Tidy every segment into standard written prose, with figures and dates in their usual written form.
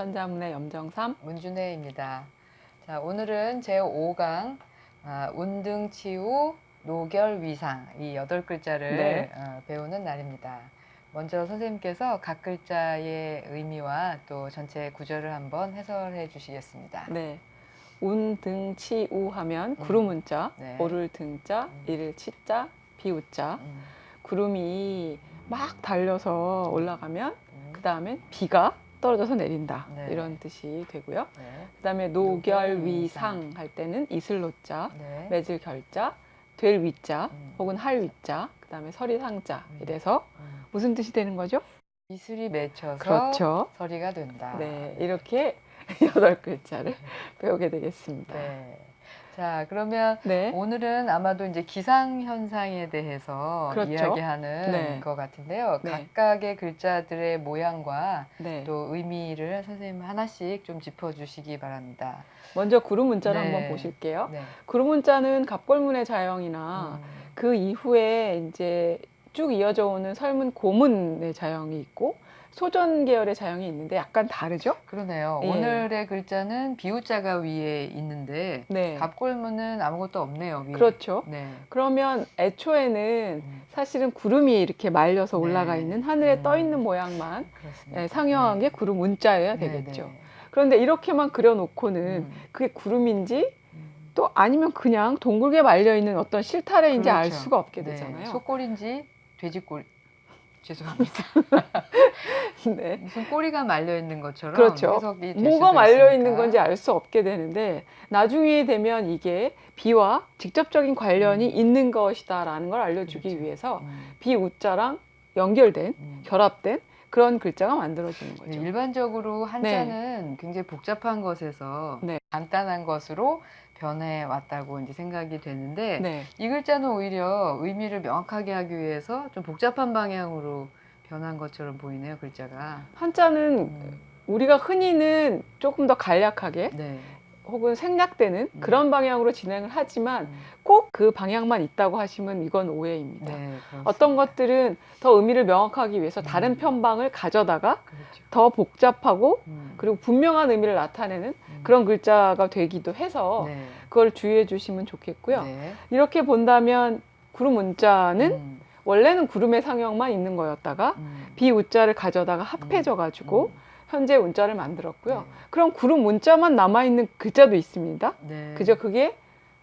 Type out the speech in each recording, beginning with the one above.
천자문의 염정삼 문준혜입니다. 자, 오늘은 제5강 운등치우 노결위상 이 8글자를 네. 배우는 날입니다. 먼저 선생님께서 각 글자의 의미와 또 전체 구절을 한번 해설해 주시겠습니다. 네. 운등치우 하면 구름 문자, 네. 오를 등자, 이를 치자, 비우자. 구름이 막 달려서 올라가면 그 다음에 비가 떨어져서 내린다. 네. 이런 뜻이 되고요. 네. 그 다음에 노결위상 할 때는 이슬노자, 네. 맺을 결자, 될 위자 혹은 할 위자, 그 다음에 서리 상자. 이래서 무슨 뜻이 되는 거죠? 이슬이 맺혀서 그렇죠. 서리가 된다. 네, 이렇게 8글자를 배우게 되겠습니다. 네. 자, 그러면 네. 오늘은 아마도 이제 기상현상에 대해서 그렇죠. 이야기하는 네. 것 같은데요. 네. 각각의 글자들의 모양과 네. 또 의미를 선생님 하나씩 좀 짚어주시기 바랍니다. 먼저 구름 문자를 네. 한번 보실게요. 네. 구름 문자는 갑골문의 자형이나 그 이후에 이제 쭉 이어져 오는 설문 고문의 자형이 있고 소전 계열의 자형이 있는데 약간 다르죠? 그러네요. 예. 오늘의 글자는 비우자가 위에 있는데 네. 갑골문은 아무것도 없네요. 위에. 그렇죠. 네. 그러면 애초에는 사실은 구름이 이렇게 말려서 올라가 네. 있는 하늘에 떠 있는 모양만 그렇습니다. 상형한 게 구름 문자여야 네, 되겠죠. 네. 그런데 이렇게만 그려놓고는 그게 구름인지 또 아니면 그냥 둥글게 말려있는 어떤 실타래인지 알 그렇죠. 수가 없게 네. 되잖아요. 소꼬리인지 돼지꼬리. 죄송합니다. 네. 무슨 꼬리가 말려 있는 것처럼 그렇죠. 해석이 될 뭐가 수도 말려 있는 있으니까. 건지 알 수 없게 되는데 나중에 되면 이게 비와 직접적인 관련이 있는 것이다라는 걸 알려주기 그렇죠. 위해서 비우자랑 연결된 결합된 그런 글자가 만들어지는 거죠. 네, 일반적으로 한자는 굉장히 복잡한 것에서 네. 간단한 것으로 변해 왔다고 이제 생각이 되는데 네. 이 글자는 오히려 의미를 명확하게 하기 위해서 좀 복잡한 방향으로 변한 것처럼 보이네요, 글자가. 한자는 우리가 흔히는 조금 더 간략하게 네. 혹은 생략되는 그런 방향으로 진행을 하지만 꼭 그 방향만 있다고 하시면 이건 오해입니다. 네, 어떤 것들은 더 의미를 명확하기 위해서 다른 편방을 가져다가 그렇죠. 더 복잡하고 그리고 분명한 의미를 나타내는 그런 글자가 되기도 해서 네. 그걸 주의해 주시면 좋겠고요. 네. 이렇게 본다면 구름 문자는 원래는 구름의 상형만 있는 거였다가 비우자를 가져다가 합해져 가지고 현재 운자를 만들었고요. 네. 그럼 구름 문자만 남아있는 글자도 있습니다. 네. 그죠? 그게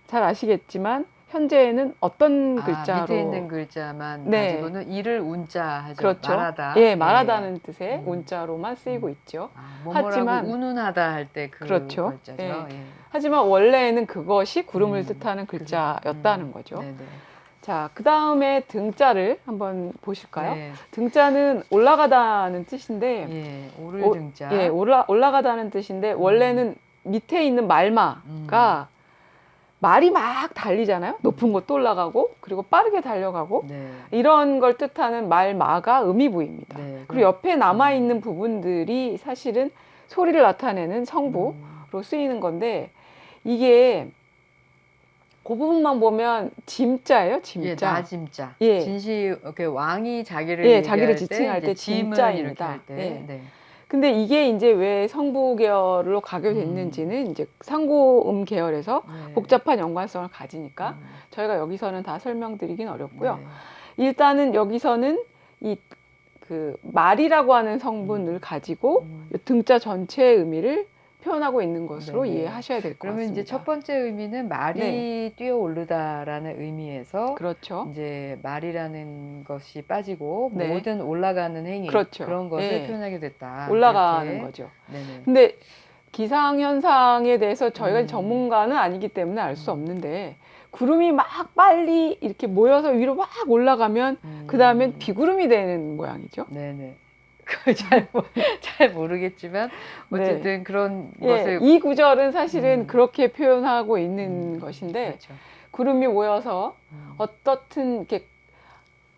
잘 아시겠지만 현재에는 어떤 글자로 밑에 있는 글자만 네. 가지고는 이를 운자 하죠. 그렇죠. 말하다. 예, 말하다는 네. 뜻의 운자로만 쓰이고 있죠. 뭐뭐라고 하지만 운운하다 할 때 그 그렇죠. 글자죠. 예. 예. 하지만 원래는 그것이 구름을 뜻하는 글자였다는 거죠. 네네. 자, 그 다음에 등자를 한번 보실까요? 네. 등자는 올라가다는 뜻인데 예, 오를 등자. 예, 올라가다는 뜻인데 원래는 밑에 있는 말마가 말이 막 달리잖아요. 높은 곳도 올라가고 그리고 빠르게 달려가고 네. 이런 걸 뜻하는 말마가 의미부입니다. 네. 그리고 옆에 남아있는 부분들이 사실은 소리를 나타내는 성부로 쓰이는 건데 이게 그 부분만 보면 짐자예요. 짐자. 예, 나짐자. 예. 진시 이렇게 왕이 자기를 예, 자기를 얘기할 지칭할 때 짐을 짐자입니다. 이렇게 할 때. 예. 네. 근데 이게 이제 왜 성부 계열로 가게 됐는지는 이제 상고음 계열에서 네. 복잡한 연관성을 가지니까 저희가 여기서는 다 설명드리긴 어렵고요. 네. 일단은 여기서는 이 그 말이라고 하는 성분을 가지고 이 등자 전체의 의미를 표현하고 있는 것으로 네네. 이해하셔야 될 것 그러면 같습니다. 이제 첫 번째 의미는 말이 뛰어오르다라는 의미에서 그렇죠. 이제 말이라는 것이 빠지고 네. 모든 올라가는 행위 그렇죠. 런 것을 예. 표현하게 됐다. 올라가는 이렇게. 거죠. 네네. 근데 기상현상에 대해서 저희가 전문가는 아니기 때문에 알 수 없는데 구름이 막 빨리 이렇게 모여서 위로 막 올라가면 그 다음엔 비구름이 되는 모양이죠. 네네. 그걸 잘 모르겠지만 어쨌든 그런 것을 이 구절은 사실은 그렇게 표현하고 있는 것인데 그렇죠. 구름이 모여서 어떻든 이렇게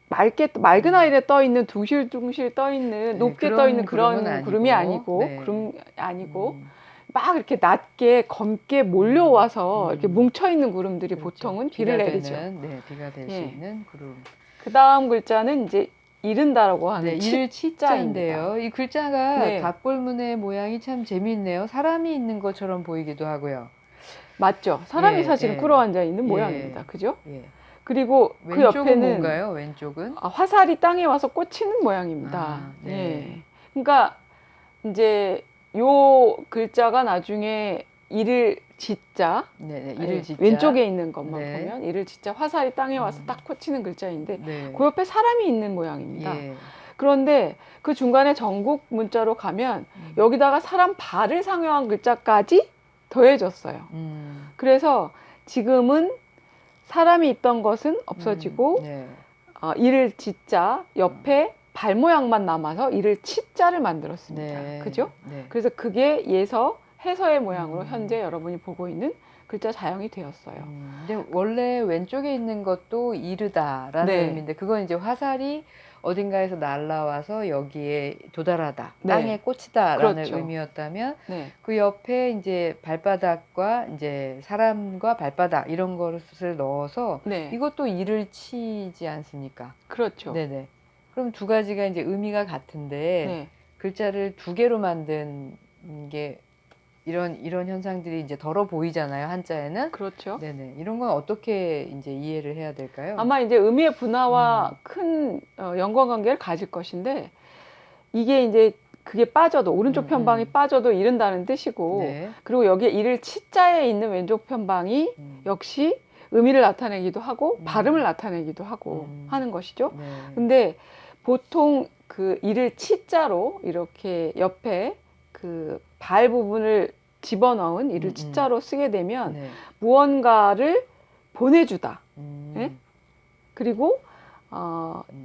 맑은 하늘에 떠 있는 둥실둥실 떠 있는 높게 떠 있는 그런 구름이 아니고 네. 구름 아니고 막 이렇게 낮게 검게 몰려와서 이렇게 뭉쳐 있는 구름들이 그렇죠. 보통은 비를 내리죠. 네, 비가 될 수 예. 있는 구름. 그 다음 글자는 이제 이른다라고 하는 네, 치자입니다. 일치자인데요. 이 글자가 네. 갑골문의 모양이 참 재미있네요. 사람이 있는 것처럼 보이기도 하고요. 맞죠? 사람이 예, 사실은 예. 꿇어앉아 있는 예. 모양입니다. 그죠? 예. 그리고 그 왼쪽은 옆에는 뭔가요? 왼쪽은? 화살이 땅에 와서 꽂히는 모양입니다. 아, 네. 예. 그러니까 이제 요 글자가 나중에 이를 짓자, 네, 네, 이를 짓자. 왼쪽에 있는 것만 네. 보면 이를 짓자 화살이 땅에 와서 음. 딱 꽂히는 글자인데 네. 그 옆에 사람이 있는 모양입니다. 예. 그런데 그 중간에 전국 문자로 가면 여기다가 사람 발을 상징한 글자까지 더해졌어요. 그래서 지금은 사람이 있던 것은 없어지고 네. 이를 짓자 옆에 발 모양만 남아서 이를 치자를 만들었습니다. 네. 그죠? 네. 그래서 그게 예서 해서의 모양으로 음. 현재 여러분이 보고 있는 글자 자형이 되었어요. 근데 원래 왼쪽에 있는 것도 이르다라는 네. 의미인데 그건 이제 화살이 어딘가에서 날라와서 여기에 도달하다, 네. 땅에 꽂히다라는 그렇죠. 의미였다면 네. 그 옆에 이제 발바닥과 이제 사람과 발바닥 이런 것을 넣어서 네. 이것도 이를 치지 않습니까? 그렇죠. 네네. 그럼 두 가지가 이제 의미가 같은데 네. 글자를 두 개로 만든 게 이런 현상들이 이제 덜어 보이잖아요, 한자에는. 그렇죠. 네네. 이런 건 어떻게 이제 이해를 해야 될까요? 아마 이제 의미의 분화와 큰 연관관계를 가질 것인데 이게 이제 그게 빠져도 오른쪽 편방이 빠져도 이른다는 뜻이고 네. 그리고 여기에 이를 치자에 있는 왼쪽 편방이 역시 의미를 나타내기도 하고 발음을 나타내기도 하고 하는 것이죠. 네. 근데 보통 그 이를 치자로 이렇게 옆에 그 발 부분을 집어넣은 이를 치자로 쓰게 되면 네. 무언가를 보내주다. 네? 그리고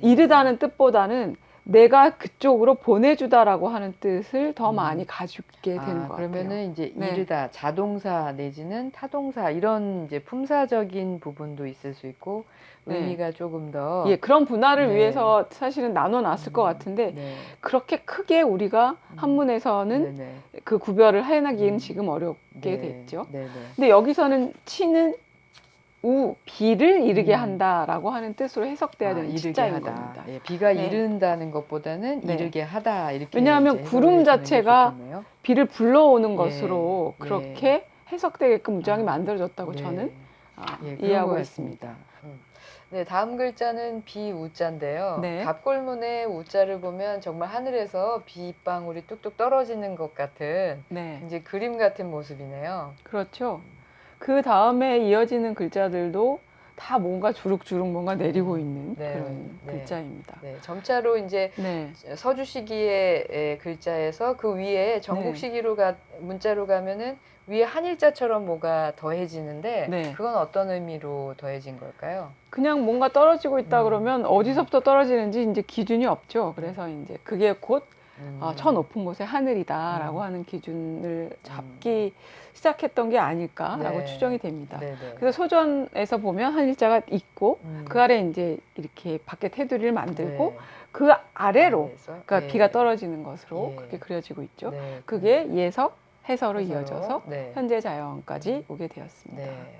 이르다는 뜻보다는 내가 그쪽으로 보내주다라고 하는 뜻을 더 많이 가지게 되는 것 그러면은 같아요. 이제 네. 이르다, 자동사 내지는 타동사 이런 이제 품사적인 부분도 있을 수 있고 네. 의미가 조금 더 예, 그런 분할을 네. 위해서 사실은 나눠놨을 것 같은데 네. 그렇게 크게 우리가 한문에서는 네네. 그 구별을 해내기는 지금 어렵게 네. 됐죠. 네네. 근데 여기서는 치는 비를 이르게 한다라고 하는 뜻으로 해석돼야 되는 이르게 치자인 하다. 겁니다. 예, 비가 네. 이른다는 것보다는 네. 이르게 하다 이렇게 왜냐하면 이제 구름 해석을 해주는 게 자체가 좋겠네요. 비를 불러오는 예, 것으로 예. 그렇게 해석되게끔 문장이 만들어졌다고 네. 저는 예, 그런 이해하고 것 있습니다. 같습니다. 네, 다음 글자는 비우자인데요. 네. 갑골문의 우자를 보면 정말 하늘에서 비방울이 뚝뚝 떨어지는 것 같은 네, 이제 그림 같은 모습이네요. 그렇죠. 그 다음에 이어지는 글자들도 다 뭔가 주룩주룩 뭔가 내리고 있는 네, 그런 네. 글자입니다. 네, 점차로 이제 네, 서주시기의 글자에서 그 위에 전국시기로 문자로 가면은 위에 한일자처럼 뭐가 더해지는데 네. 그건 어떤 의미로 더해진 걸까요? 그냥 뭔가 떨어지고 있다 그러면 어디서부터 떨어지는지 이제 기준이 없죠. 그래서 이제 그게 곧 저 높은 곳의 하늘이다라고 하는 기준을 잡기 시작했던 게 아닐까라고 네. 추정이 됩니다. 네네. 그래서 소전에서 보면 한일자가 있고 그 아래 이제 이렇게 밖에 테두리를 만들고 네. 그 아래로 아래에서? 그러니까 예. 비가 떨어지는 것으로 예. 그렇게 그려지고 있죠. 네. 그게 예석, 해서로 해서로, 이어져서 네. 현재 자연까지 오게 되었습니다. 네.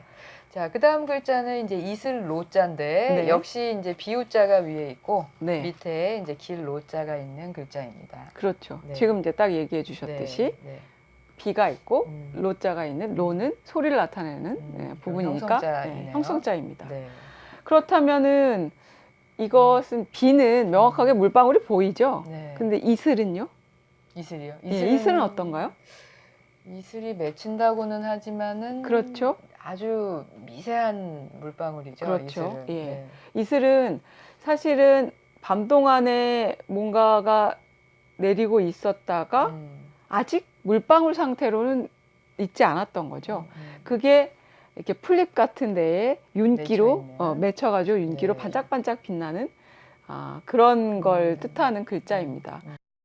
자, 그 다음 글자는 이제 이슬 로자인데 네. 역시 이제 비우자가 위에 있고 네, 밑에 이제 길 로자가 있는 글자입니다. 그렇죠. 네. 지금 이제 딱 얘기해 주셨듯이 네. 비가 있고 음. 로자가 있는 로는 소리를 나타내는 부분이니까 형성자이네요. 형성자입니다. 네. 그렇다면은 이것은 비는 명확하게 물방울이 보이죠. 네. 근데 이슬은요? 이슬이요? 예, 이슬은 어떤가요? 이슬이 맺힌다고는 하지만은 그렇죠. 아주 미세한 물방울이죠. 그렇죠. 이슬은. 예. 네. 이슬은 사실은 밤 동안에 뭔가가 내리고 있었다가 아직 물방울 상태로는 있지 않았던 거죠. 그게 이렇게 풀잎 같은 데에 윤기로 맺혀있는. 맺혀가지고 윤기로 네. 반짝반짝 빛나는 그런 걸 뜻하는 글자입니다.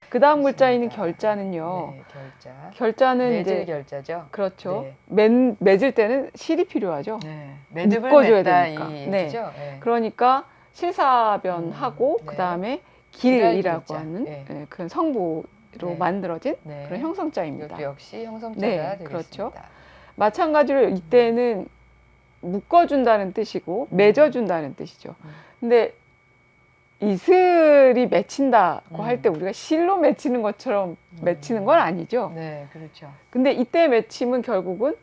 그 다음 그렇습니다. 글자인 결자는요. 네, 결자. 결자는 매질 이제 결자죠. 그렇죠. 네. 맺을 때는 실이 필요하죠. 네. 매듭을 묶어줘야 맺다 되니까. 이 네. 얘기죠. 네. 그러니까 실사변하고 네. 그 다음에 기랄 길이라고 길자. 하는 네. 그런 성부로 네. 만들어진 네. 그런 형성자입니다. 이것도 역시 형성자가 네, 되겠습니다. 그렇죠. 마찬가지로 이때는 묶어준다는 뜻이고 맺어준다는 뜻이죠. 근데 이슬이 맺힌다고 할 때 우리가 실로 맺히는 것처럼 맺히는 건 아니죠. 네, 그렇죠. 근데 이때 맺힘은 결국은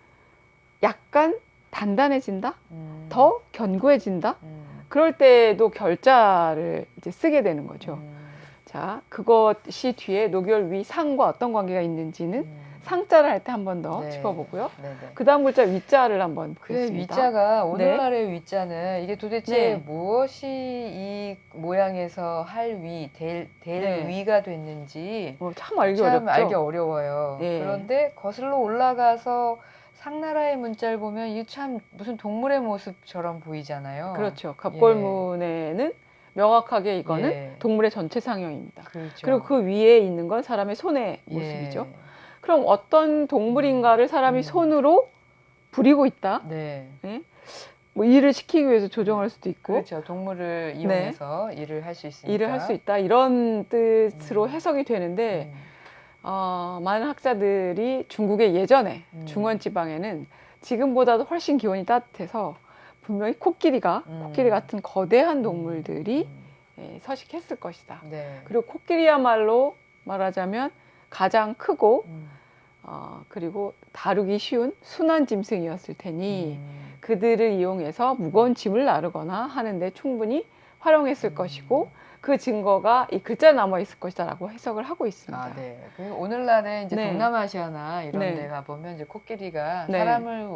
약간 단단해진다? 음. 더 견고해진다? 음. 그럴 때도 결자를 이제 쓰게 되는 거죠. 음. 자, 그것이 뒤에 노결 위 상과 어떤 관계가 있는지는 음. 상자를 할 때 한 번 더 네. 짚어보고요. 네네. 그 다음 글자 위자를 한번 그 보겠습니다. 위자가 오늘날의 위자는 이게 도대체 네. 무엇이 이 모양에서 할 위, 될 네. 위가 됐는지 참 알기 참 어렵죠. 알기 어려워요. 네. 그런데 거슬러 올라가서 상나라의 문자를 보면 이게 참 무슨 동물의 모습처럼 보이잖아요. 그렇죠. 갑골문에는 명확하게 이거는 예. 동물의 전체 상형입니다. 그렇죠. 그리고 그 위에 있는 건 사람의 손의 모습이죠. 예. 그럼 어떤 동물인가를 사람이 손으로 부리고 있다. 네. 네? 뭐 일을 시키기 위해서 조정할 수도 있고 그렇죠. 동물을 이용해서 일을 할 수 있으니까. 일을 할 수 있다. 이런 뜻으로 해석이 되는데 음. 많은 학자들이 중국의 예전에 중원 지방에는 지금보다도 훨씬 기온이 따뜻해서 분명히 코끼리 같은 거대한 동물들이 서식했을 것이다. 네. 그리고 코끼리야말로 말하자면 가장 크고 그리고 다루기 쉬운 순한 짐승이었을 테니 그들을 이용해서 무거운 짐을 나르거나 하는데 충분히 활용했을 것이고 그 증거가 이 글자에 남아 있을 것이다라고 해석을 하고 있습니다. 아, 네. 그리고 오늘날에 이제 네. 동남아시아나 이런 네. 데 가보면 이제 코끼리가 네. 사람을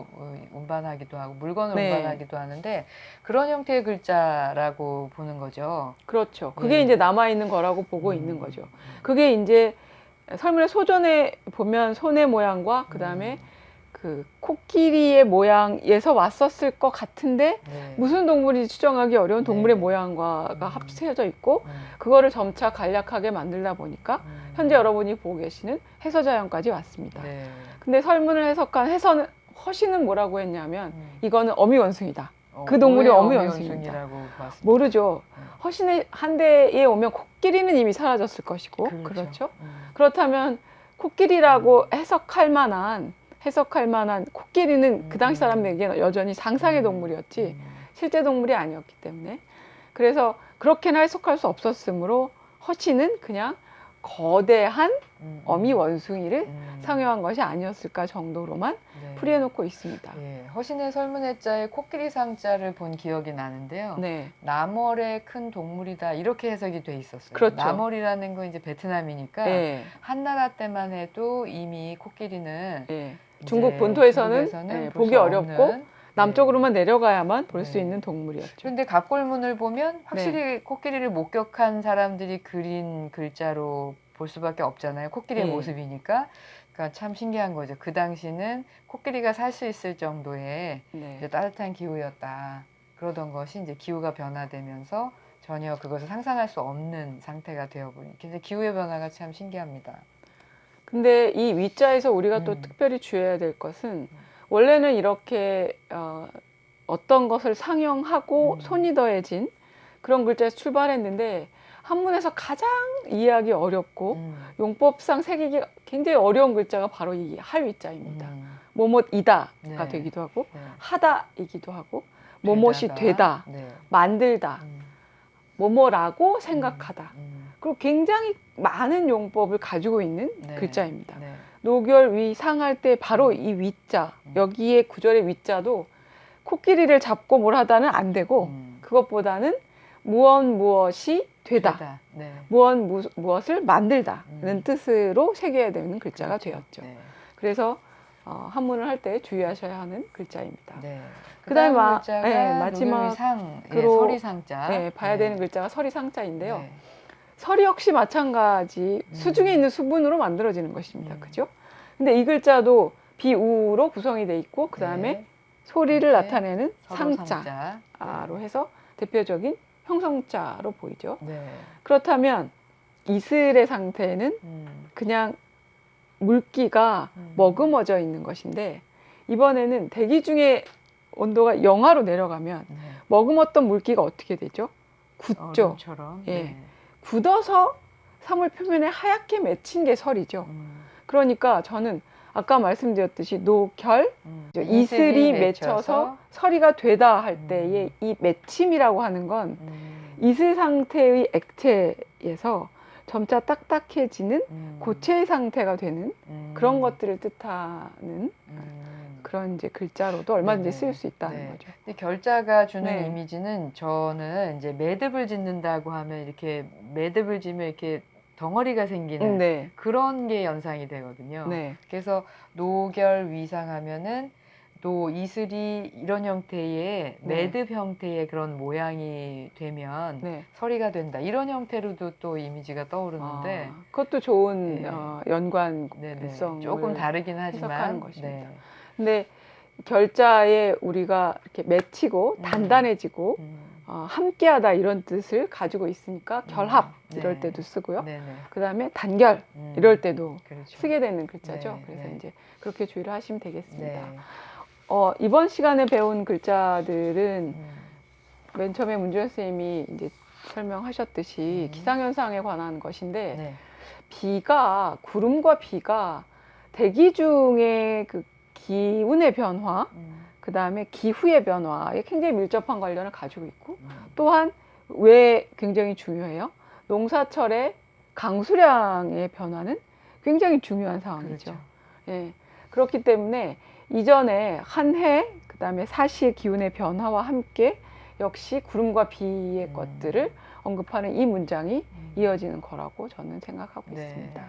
운반하기도 하고 물건을 네. 운반하기도 하는데 그런 형태의 글자라고 보는 거죠. 그렇죠. 그게 네. 이제 남아 있는 거라고 보고 있는 거죠. 그게 이제 설문의 소전에 보면 손의 모양과 그 다음에 그 코끼리의 모양에서 왔었을 것 같은데 네. 무슨 동물인지 추정하기 어려운 동물의 네. 모양과가 합쳐져 있고 음. 그거를 점차 간략하게 만들다 보니까 현재 여러분이 보고 계시는 해서자형까지 왔습니다. 네. 근데 설문을 해석한 허신은 뭐라고 했냐면 이거는 어미원숭이다. 그 왜 동물이 어미원숭입니다. 어미원숭이라고 봤습니다. 모르죠. 허신의 한대에 오면 코끼리는 이미 사라졌을 것이고 그렇죠. 그렇다면 코끼리라고 해석할 만한 코끼리는 그 당시 사람에게는 여전히 상상의 동물이었지 실제 동물이 아니었기 때문에 그래서 그렇게는 해석할 수 없었으므로 허신은 그냥 거대한 어미 원숭이를 상용한 것이 아니었을까 정도로만 네. 풀이해놓고 있습니다. 예, 허신의 설문해자에 코끼리 상자를 본 기억이 나는데요. 네, 나멀의 큰 동물이다 이렇게 해석이 돼 있었어요. 그렇죠. 나멀이라는 건 이제 베트남이니까 네, 한나라 때만 해도 이미 코끼리는 네. 이제 중국 본토에서는 볼 보기 수 어렵고 없는, 남쪽으로만 내려가야만 볼 수 네. 있는 동물이었죠. 그런데 갑골문을 보면 확실히 코끼리를 목격한 사람들이 그린 글자로 볼 수밖에 없잖아요. 코끼리의 네. 모습이니까. 그러니까 참 신기한 거죠. 그 당시는 코끼리가 살 수 있을 정도의 네. 이제 따뜻한 기후였다. 그러던 것이 이제 기후가 변화되면서 전혀 그것을 상상할 수 없는 상태가 되어버린. 그래서 기후의 변화가 참 신기합니다. 근데 이 위자에서 우리가 또 특별히 주의해야 될 것은 원래는 이렇게 어떤 것을 상영하고 손이 더해진 그런 글자에서 출발했는데 한문에서 가장 이해하기 어렵고 용법상 새기기 굉장히 어려운 글자가 바로 이 할위자입니다. 뭐뭐이다가 네. 되기도 하고 네. 하다이기도 하고 뭐뭇이 되다, 네. 만들다, 뭐뭐라고 생각하다. 그리고 굉장히 많은 용법을 가지고 있는 네. 글자입니다. 네. 노결 위 상할 때 바로 이 위자 여기에 구절의 위자도 코끼리를 잡고 뭘 하다는 안 되고 그것보다는 무엇이 되다. 네. 무엇을 만들다는 뜻으로 새겨야 되는 글자가 그렇죠. 되었죠. 네. 그래서 한문을 할 때 주의하셔야 하는 글자입니다. 네. 그다음에 그다음 글자가 마지막으로 서리상자. 네, 봐야 되는 글자가 서리상자인데요. 네. 설이 역시 마찬가지 수중에 있는 수분으로 만들어지는 것입니다. 그죠? 근데 이 글자도 비우로 구성이 돼 있고 그 다음에 네. 소리를 이렇게 나타내는 서로상자. 상자로 해서 대표적인 형성자로 보이죠. 네. 그렇다면 이슬의 상태는 그냥 물기가 머금어져 있는 것인데 이번에는 대기 중에 온도가 영하로 내려가면 네. 머금었던 물기가 어떻게 되죠? 굳죠. 얼음처럼. 예. 네. 굳어서 사물 표면에 하얗게 맺힌 게 설이죠. 그러니까 저는 아까 말씀드렸듯이 노결, 이슬이 맺혀서 설이가 되다 할 때의 이 맺힘이라고 하는 건 이슬 상태의 액체에서 점차 딱딱해지는 고체 상태가 되는 그런 것들을 뜻하는 그런 이제 글자로도 얼마든지 네네. 쓰일 수 있다는 네. 거죠. 근데 결자가 주는 네. 이미지는 저는 이제 매듭을 짓는다고 하면 이렇게 매듭을 지면 이렇게 덩어리가 생기는 네. 그런 게 연상이 되거든요. 네. 그래서 노결 위상하면은 이슬이 이런 형태의 네. 매듭 형태의 그런 모양이 되면 네. 서리가 된다. 이런 형태로도 또 이미지가 떠오르는데 그것도 좋은 네. 어, 네네. 연관성을 조금 다르긴 해석하는 하지만 것입니다. 네. 근데 결자에 우리가 이렇게 맺히고 단단해지고 함께하다 이런 뜻을 가지고 있으니까 결합 이럴 네. 때도 쓰고요. 네네. 그 다음에 단결 이럴 때도 그렇죠. 쓰게 되는 글자죠. 네, 그래서 네. 이제 그렇게 주의를 하시면 되겠습니다. 네. 이번 시간에 배운 글자들은 맨 처음에 문주현 선생님이 이제 설명하셨듯이 기상현상에 관한 것인데 네. 구름과 비가 대기 중에 그 기운의 변화, 그 다음에 기후의 변화에 굉장히 밀접한 관련을 가지고 있고 또한 왜 굉장히 중요해요? 농사철의 강수량의 변화는 굉장히 중요한 상황이죠. 그렇죠. 예, 그렇기 때문에 이전에 한 해, 그 다음에 사시의 기운의 변화와 함께 역시 구름과 비의 것들을 언급하는 이 문장이 이어지는 거라고 저는 생각하고 네. 있습니다.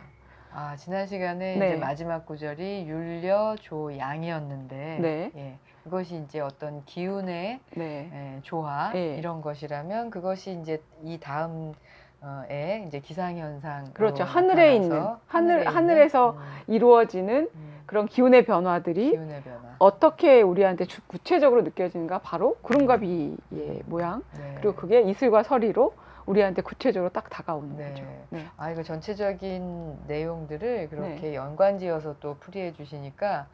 지난 시간에 네. 이제 마지막 구절이 율려조양이었는데 네. 예, 그것이 이제 어떤 기운의 네. 조화 예. 이런 것이라면 그것이 이제 이 다음 에 이제 기상현상 그렇죠. 하늘에 있는 하늘에서 이루어지는 그런 기운의 변화들이 기운의 변화. 어떻게 우리한테 구체적으로 느껴지는가 바로 구름과 비의 모양 네. 그리고 그게 이슬과 서리로 우리한테 구체적으로 딱 다가오는 네. 거죠. 네. 이거 전체적인 내용들을 그렇게 연관지어서 또 풀이해 주시니까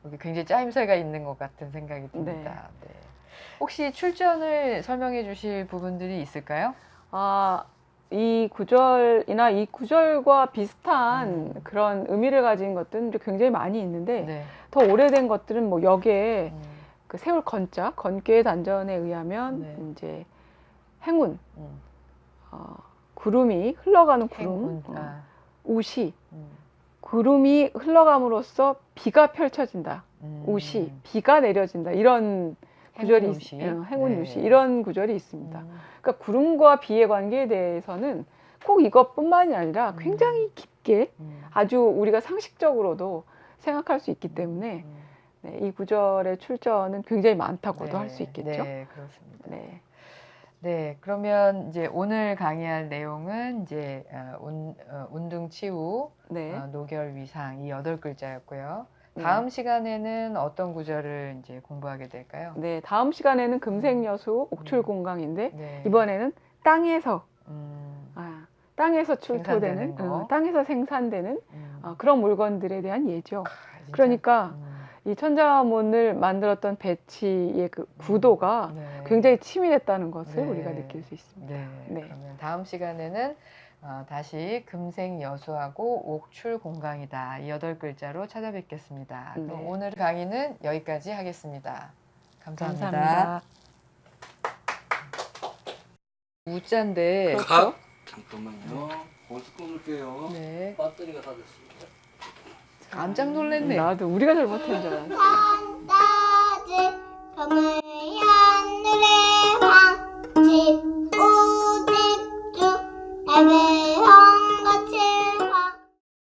여기 굉장히 짜임새가 있는 것 같은 생각이 듭니다. 네. 혹시 출전을 설명해 주실 부분들이 있을까요? 이 구절이나 이 구절과 비슷한 그런 의미를 가진 것들은 굉장히 많이 있는데 네. 더 오래된 것들은 뭐 역에 그 세울 건자, 건괴의 단전에 의하면 네. 이제 행운, 구름이 흘러가는 구름, 우시, 구름이 흘러감으로써 비가 펼쳐진다. 우시, 비가 내려진다. 이런 구절이 행운 우시 이런 구절이 있습니다. 그러니까 구름과 비의 관계에 대해서는 꼭 이것뿐만이 아니라 굉장히 깊게 아주 우리가 상식적으로도 생각할 수 있기 때문에 네, 이 구절의 출전은 굉장히 많다고도 할 수 있겠죠. 네, 그렇습니다. 네. 네, 그러면 이제 오늘 강의할 내용은 이제 운등치우, 노결위상 이 8글자였고요. 다음 시간에는 어떤 구절을 이제 공부하게 될까요? 네, 다음 시간에는 금생여수 옥출공강인데 네. 이번에는 땅에서 땅에서 출토되는, 땅에서 생산되는 그런 물건들에 대한 예죠. 그러니까 이 천자문을 만들었던 배치의 그 구도가 굉장히 치밀했다는 것을 우리가 느낄 수 있습니다. 네. 그러면 다음 시간에는 다시 금생여수하고 옥출공강이다. 이 8글자로 찾아뵙겠습니다. 그럼 오늘 강의는 여기까지 하겠습니다. 감사합니다. 우자인데 그렇죠? 잠깐만요. 벌써 끊을게요. 네. 배터리가 다 됐습니다. 깜짝 놀랐네. 나도 우리가 잘못한 줄 알았어. 산다지 검을 하늘에 황지 우집주 해배하